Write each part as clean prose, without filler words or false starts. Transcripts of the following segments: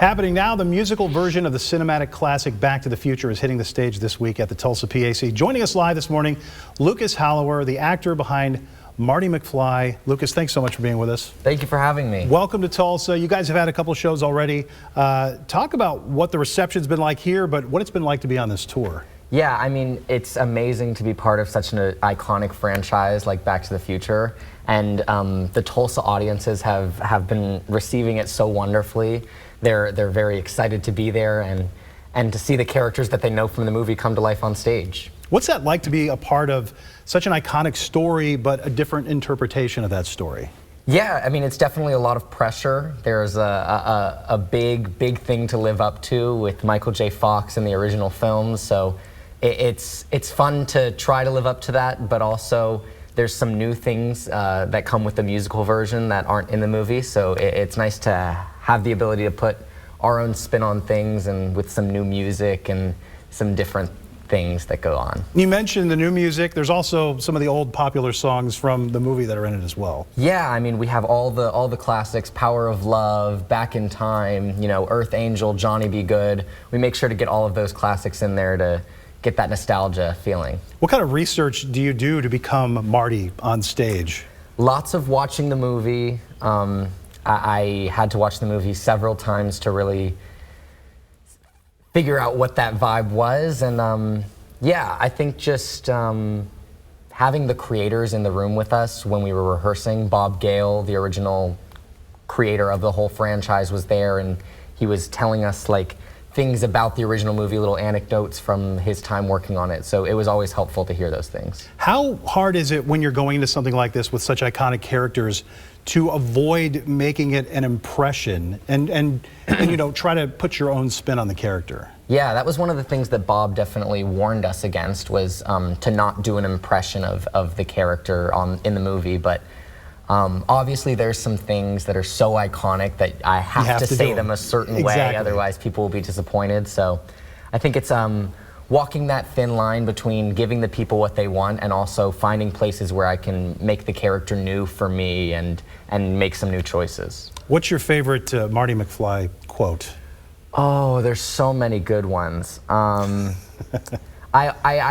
Happening now, the musical version of the cinematic classic Back to the Future is hitting the stage this week at the Tulsa PAC. Joining us live this morning, Lucas Hallower, the actor behind Marty McFly. Lucas, thanks so much for being with us. Thank you for having me. Welcome to Tulsa. You guys have had a couple shows already. Talk about what the reception's been like here, but what it's been like to be on this tour. Yeah, I mean, it's amazing to be part of such an iconic franchise like Back to the Future. And the Tulsa audiences have been receiving it so wonderfully. They're very excited to be there and to see the characters that they know from the movie come to life on stage. What's that like to be a part of such an iconic story, but a different interpretation of that story? Yeah, I mean, it's definitely a lot of pressure. There's a big thing to live up to with Michael J. Fox in the original films. So it's fun to try to live up to that, but also there's some new things that come with the musical version that aren't in the movie. So it's nice to have the ability to put our own spin on things and with some new music and some different things that go on. You mentioned the new music. There's also some of the old popular songs from the movie that are in it as well. Yeah, I mean, we have all the classics, Power of Love, Back in Time, you know, Earth Angel, Johnny Be Good. We make sure to get all of those classics in there to get that nostalgia feeling. What kind of research do you do to become Marty on stage? Lots of watching the movie. I had to watch the movie several times to really figure out what that vibe was. And yeah, I think just having the creators in the room with us when we were rehearsing, Bob Gale, the original creator of the whole franchise, was there, and he was telling us like things about the original movie, little anecdotes from his time working on it. So it was always helpful to hear those things. How hard is it when you're going into something like this with such iconic characters to avoid making it an impression and you know, try to put your own spin on the character? Yeah, that was one of the things that Bob definitely warned us against, was to not do an impression of the character in the movie. But obviously there's some things that are so iconic that I have to say them a certain way, otherwise people will be disappointed. So I think it's walking that thin line between giving the people what they want and also finding places where I can make the character new for me and make some new choices. What's your favorite Marty McFly quote? Oh, there's so many good ones. I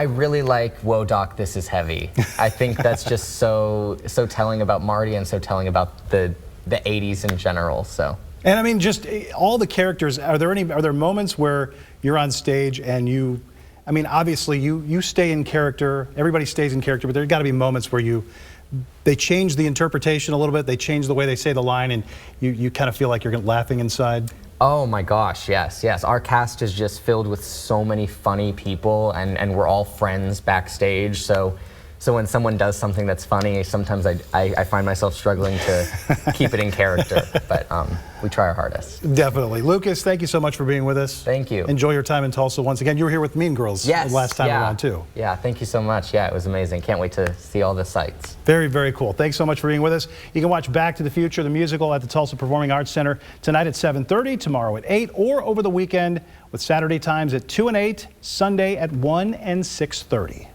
really like, "Whoa, Doc, this is heavy." I think that's just so telling about Marty and so telling about the 80s in general. So. And I mean, just all the characters. Are there moments where you're on stage and you? I mean, obviously you stay in character. Everybody stays in character, but there's got to be moments where they change the interpretation a little bit. They change the way they say the line, and you kind of feel like you're laughing inside. Oh my gosh, yes. Our cast is just filled with so many funny people, and we're all friends backstage. So when someone does something that's funny, sometimes I find myself struggling to keep it in character, but we try our hardest. Definitely. Lucas, thank you so much for being with us. Thank you. Enjoy your time in Tulsa once again. You were here with Mean Girls last time around too. Yeah, thank you so much. Yeah, it was amazing. Can't wait to see all the sights. Very, very cool. Thanks so much for being with us. You can watch Back to the Future, the musical, at the Tulsa Performing Arts Center tonight at 7:30, tomorrow at 8, or over the weekend with Saturday times at 2 and 8, Sunday at 1 and 6:30.